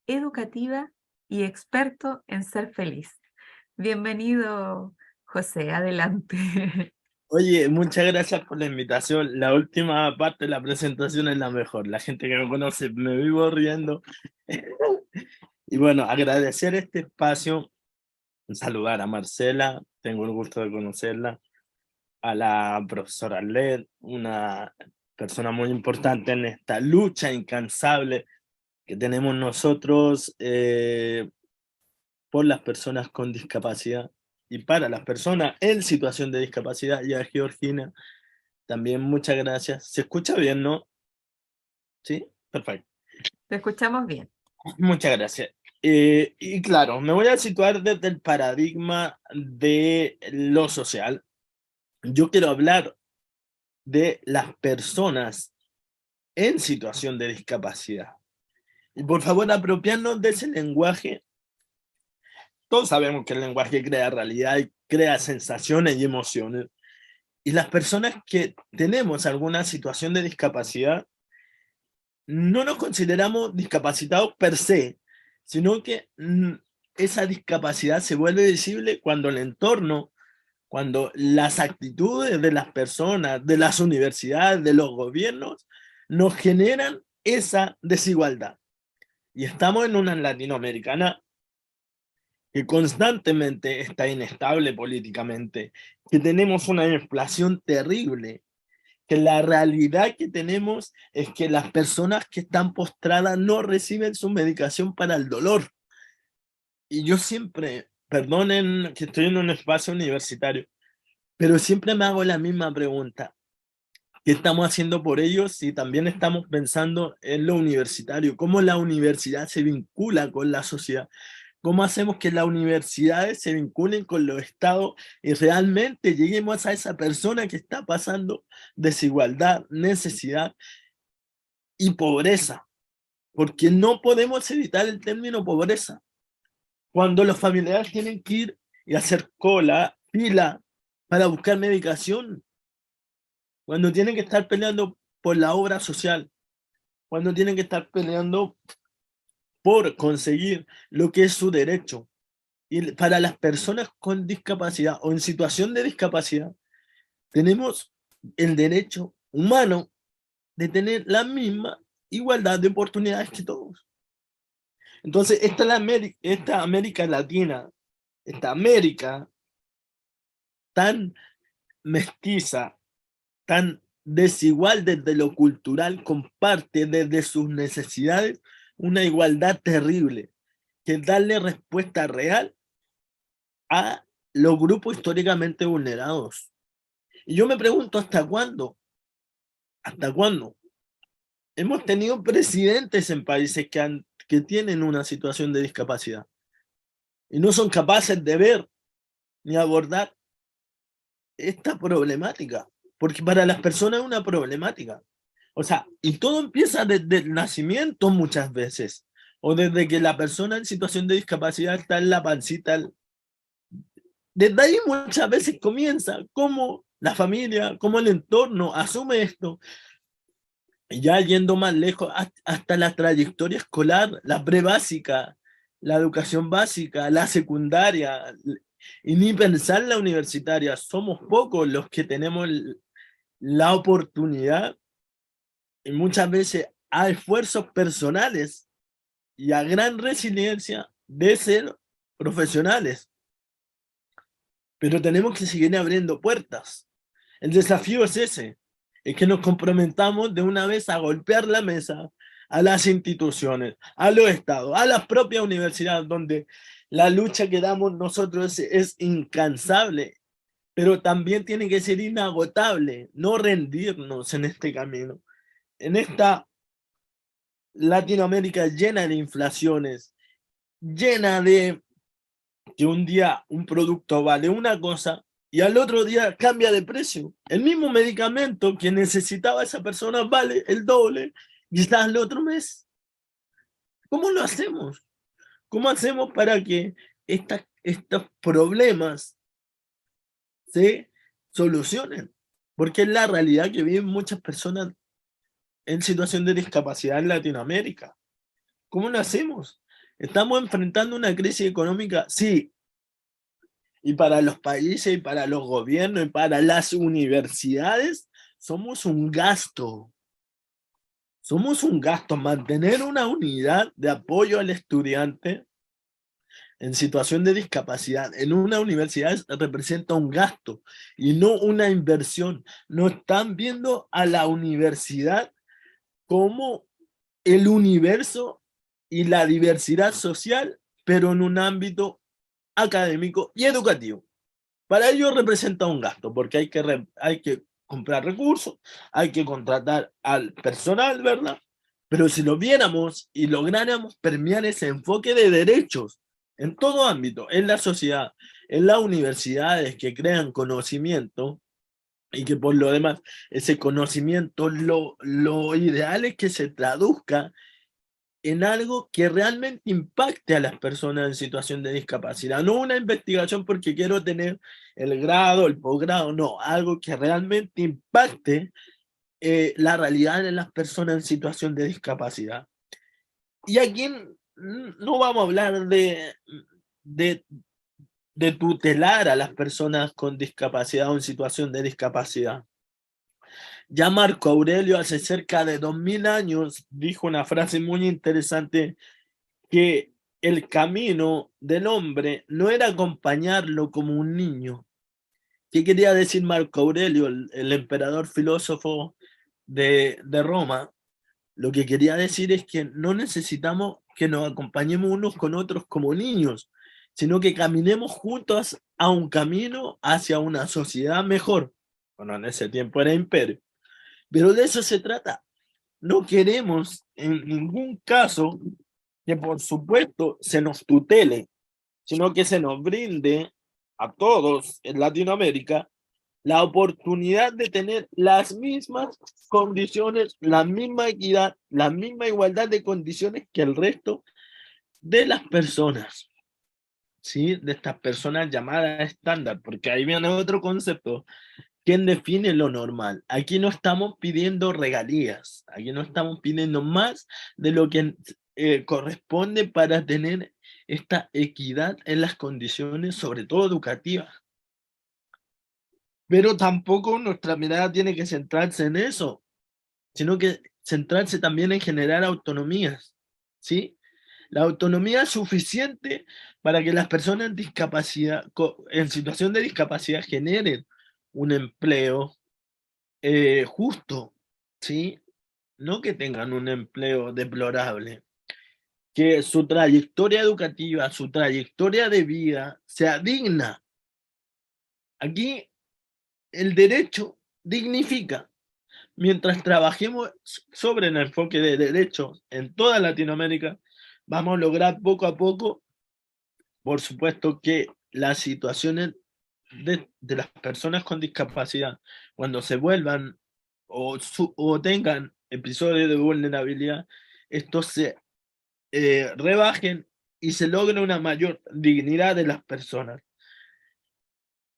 educativa y experto en ser feliz. Bienvenido, José, adelante. Oye, muchas gracias por la invitación. La última parte de la presentación es la mejor. La gente que me conoce me vivo riendo. Y bueno, agradecer este espacio, saludar a Marcela, tengo el gusto de conocerla, a la profesora Led, una persona muy importante en esta lucha incansable que tenemos nosotros por las personas con discapacidad y para las personas en situación de discapacidad, y a Georgina. También muchas gracias. ¿Se escucha bien, no? Sí, perfecto. Te escuchamos bien. Muchas gracias. Y claro, me voy a situar desde el paradigma de lo social. Yo quiero hablar de las personas en situación de discapacidad. Y por favor, apropiarnos de ese lenguaje. Todos sabemos que el lenguaje crea realidad y crea sensaciones y emociones. Y las personas que tenemos alguna situación de discapacidad no nos consideramos discapacitados per se, sino que esa discapacidad se vuelve visible cuando el entorno, cuando las actitudes de las personas, de las universidades, de los gobiernos, nos generan esa desigualdad. Y estamos en una latinoamericana que constantemente está inestable políticamente, que tenemos una inflación terrible, que la realidad que tenemos es que las personas que están postradas no reciben su medicación para el dolor. Y yo siempre, perdonen que estoy en un espacio universitario, pero siempre me hago la misma pregunta. ¿Qué estamos haciendo por ellos si también estamos pensando en lo universitario? ¿Cómo la universidad se vincula con la sociedad? ¿Cómo hacemos que las universidades se vinculen con los estados y realmente lleguemos a esa persona que está pasando desigualdad, necesidad y pobreza? Porque no podemos evitar el término pobreza. Cuando los familiares tienen que ir y hacer cola, fila, para buscar medicación, cuando tienen que estar peleando por la obra social, cuando tienen que estar peleando por conseguir lo que es su derecho. Y para las personas con discapacidad o en situación de discapacidad, tenemos el derecho humano de tener la misma igualdad de oportunidades que todos. Entonces, esta América Latina, esta América tan mestiza, tan desigual desde lo cultural, comparte desde sus necesidades una igualdad terrible, que es darle respuesta real a los grupos históricamente vulnerados. Y yo me pregunto, ¿hasta cuándo? ¿Hasta cuándo? Hemos tenido presidentes en países que tienen una situación de discapacidad y no son capaces de ver ni abordar esta problemática, porque para las personas es una problemática. O sea, y todo empieza desde el nacimiento muchas veces, o desde que la persona en situación de discapacidad está en la pancita. Desde ahí muchas veces comienza cómo la familia, cómo el entorno asume esto, ya yendo más lejos, hasta la trayectoria escolar, la prebásica, la educación básica, la secundaria, y ni pensar la universitaria. Somos pocos los que tenemos la oportunidad, y muchas veces a esfuerzos personales y a gran resiliencia de ser profesionales, pero tenemos que seguir abriendo puertas. El desafío es ese, es que nos comprometamos de una vez a golpear la mesa a las instituciones, a los estados, a las propias universidades, donde la lucha que damos nosotros es incansable, pero también tiene que ser inagotable, no rendirnos en este camino. En esta Latinoamérica llena de inflaciones, llena de que un día un producto vale una cosa y al otro día cambia de precio. El mismo medicamento que necesitaba esa persona vale el doble, quizás el otro mes. ¿Cómo lo hacemos? ¿Cómo hacemos para que estos problemas se solucionen? Porque es la realidad que viven muchas personas en situación de discapacidad en Latinoamérica. ¿Cómo lo hacemos? ¿Estamos enfrentando una crisis económica? Sí. Y para los países, y para los gobiernos, y para las universidades, somos un gasto. Somos un gasto. Mantener una unidad de apoyo al estudiante en situación de discapacidad en una universidad representa un gasto y no una inversión. No están viendo a la universidad como el universo y la diversidad social, pero en un ámbito académico y educativo. Para ello representa un gasto, porque hay que comprar recursos, hay que contratar al personal, ¿verdad? Pero si lo viéramos y lográramos permear ese enfoque de derechos en todo ámbito, en la sociedad, en las universidades que crean conocimiento, y que por lo demás ese conocimiento lo ideal es que se traduzca en algo que realmente impacte a las personas en situación de discapacidad, no una investigación porque quiero tener el grado, el posgrado, no, algo que realmente impacte la realidad de las personas en situación de discapacidad. Y aquí no vamos a hablar de, de tutelar a las personas con discapacidad o en situación de discapacidad. Ya Marco Aurelio hace cerca de 2000 años dijo una frase muy interesante, que el camino del hombre no era acompañarlo como un niño. ¿Qué quería decir Marco Aurelio, el emperador filósofo de Roma? Lo que quería decir es que no necesitamos que nos acompañemos unos con otros como niños, sino que caminemos juntos a un camino hacia una sociedad mejor. Bueno, en ese tiempo era imperio. Pero de eso se trata. No queremos en ningún caso que por supuesto se nos tutele, sino que se nos brinde a todos en Latinoamérica la oportunidad de tener las mismas condiciones, la misma equidad, la misma igualdad de condiciones que el resto de las personas, ¿sí? De estas personas llamadas estándar, porque ahí viene otro concepto. ¿Quién define lo normal? Aquí no estamos pidiendo regalías, aquí no estamos pidiendo más de lo que corresponde para tener esta equidad en las condiciones, sobre todo educativas. Pero tampoco nuestra mirada tiene que centrarse en eso, sino que centrarse también en generar autonomías, ¿sí? La autonomía es suficiente para que las personas en discapacidad, en situación de discapacidad generen un empleo justo, ¿sí? No que tengan un empleo deplorable, que su trayectoria educativa, su trayectoria de vida sea digna. Aquí el derecho dignifica. Mientras trabajemos sobre el enfoque de derechos en toda Latinoamérica, vamos a lograr poco a poco, por supuesto, que las situaciones de las personas con discapacidad, cuando se vuelvan o tengan episodios de vulnerabilidad, estos se rebajen y se logre una mayor dignidad de las personas.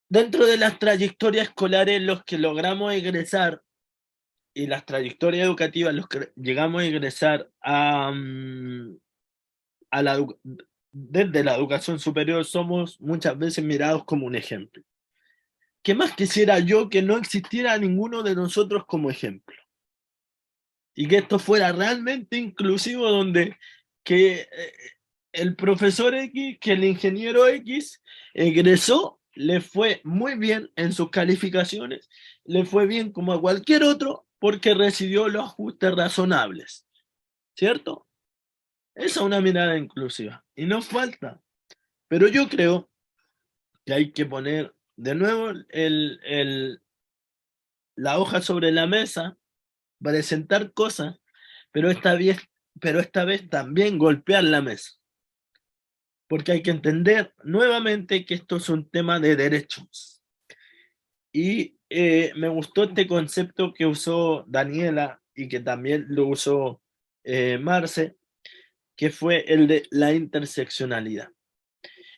Dentro de las trayectorias escolares, los que logramos egresar y las trayectorias educativas, los que llegamos a ingresar a desde la educación superior, somos muchas veces mirados como un ejemplo. ¿Qué más quisiera yo que no existiera ninguno de nosotros como ejemplo? Y que esto fuera realmente inclusivo, donde que el profesor X, que el ingeniero X egresó, le fue muy bien en sus calificaciones, le fue bien como a cualquier otro porque recibió los ajustes razonables, ¿cierto? Esa es una mirada inclusiva y no falta, pero yo creo que hay que poner de nuevo la hoja sobre la mesa, presentar cosas, pero esta vez también golpear la mesa, porque hay que entender nuevamente que esto es un tema de derechos. Y me gustó este concepto que usó Daniela y que también lo usó Marce, que fue el de la interseccionalidad.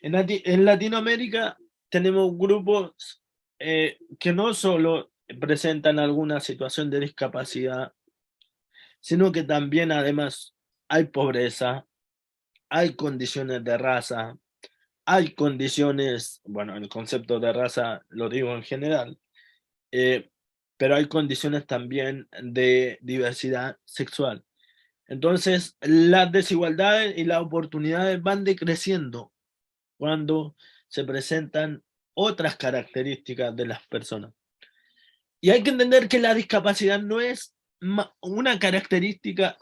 En Latinoamérica tenemos grupos que no solo presentan alguna situación de discapacidad, sino que también además hay pobreza, hay condiciones de raza, hay condiciones, bueno, el concepto de raza lo digo en general, eh, pero hay condiciones también de diversidad sexual. Entonces, las desigualdades y las oportunidades van decreciendo cuando se presentan otras características de las personas. Y hay que entender que la discapacidad no es una característica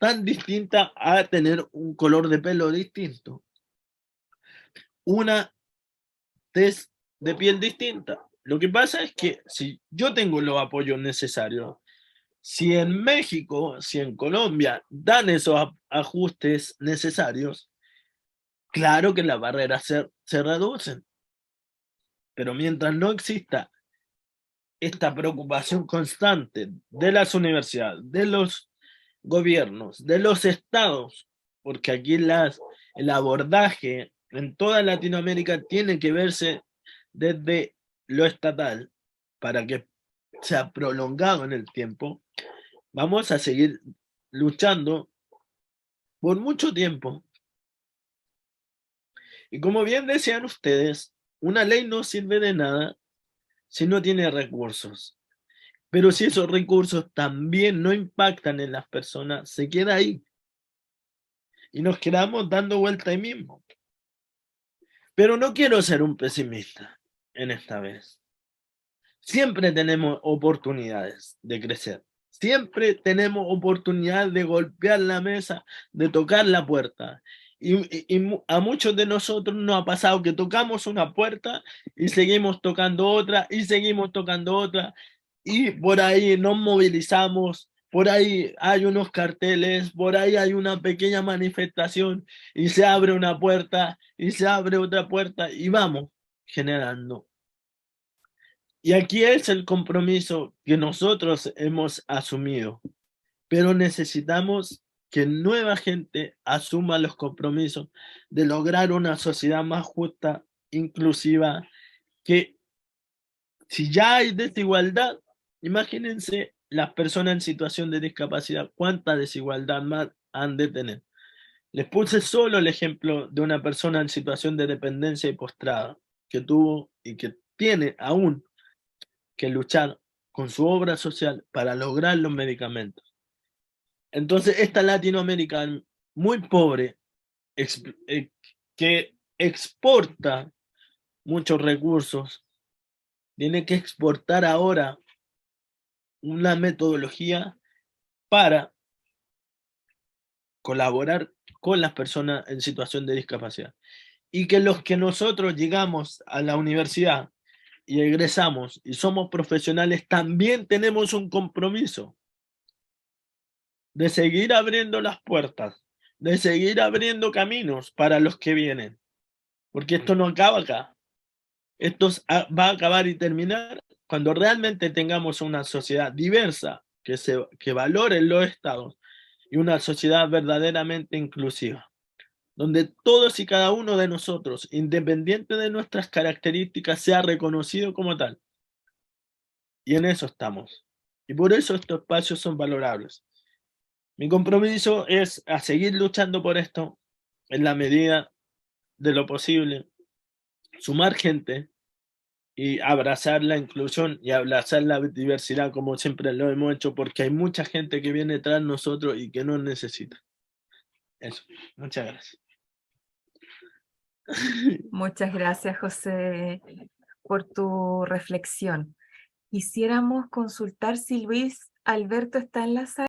tan distinta a tener un color de pelo distinto, una tez de piel distinta. Lo que pasa es que si yo tengo los apoyos necesarios, si en México, si en Colombia dan esos ajustes necesarios, claro que las barreras se reducen, pero mientras no exista esta preocupación constante de las universidades, de los gobiernos, de los estados, porque aquí el abordaje en toda Latinoamérica tiene que verse desde lo estatal para que sea prolongado en el tiempo, vamos a seguir luchando por mucho tiempo. Y como bien decían ustedes, una ley no sirve de nada si no tiene recursos. Pero si esos recursos también no impactan en las personas, se queda ahí. Y nos quedamos dando vuelta ahí mismo. Pero no quiero ser un pesimista en esta vez. Siempre tenemos oportunidades de crecer. Siempre tenemos oportunidad de golpear la mesa, de tocar la puerta. Y a muchos de nosotros nos ha pasado que tocamos una puerta y seguimos tocando otra y seguimos tocando otra y por ahí nos movilizamos, por ahí hay unos carteles, por ahí hay una pequeña manifestación y se abre una puerta y se abre otra puerta y vamos generando. Y aquí es el compromiso que nosotros hemos asumido, pero necesitamos que nueva gente asuma los compromisos de lograr una sociedad más justa, inclusiva, que si ya hay desigualdad, imagínense las personas en situación de discapacidad, cuánta desigualdad más han de tener. Les puse solo el ejemplo de una persona en situación de dependencia y postrada, que tuvo y que tiene aún que luchar con su obra social para lograr los medicamentos. Entonces, esta Latinoamérica muy pobre, que exporta muchos recursos, tiene que exportar ahora una metodología para colaborar con las personas en situación de discapacidad. Y que los que nosotros llegamos a la universidad y egresamos y somos profesionales, también tenemos un compromiso de seguir abriendo las puertas, de seguir abriendo caminos para los que vienen, porque esto no acaba acá. Esto va a acabar y terminar cuando realmente tengamos una sociedad diversa que valore los estados y una sociedad verdaderamente inclusiva, donde todos y cada uno de nosotros, independiente de nuestras características, sea reconocido como tal. Y en eso estamos. Y por eso estos espacios son valorables. Mi compromiso es a seguir luchando por esto en la medida de lo posible, sumar gente y abrazar la inclusión y abrazar la diversidad como siempre lo hemos hecho, porque hay mucha gente que viene tras nosotros y que nos necesita. Eso, muchas gracias. Muchas gracias, José, por tu reflexión. Quisiéramos consultar si Luis Alberto está en la sala.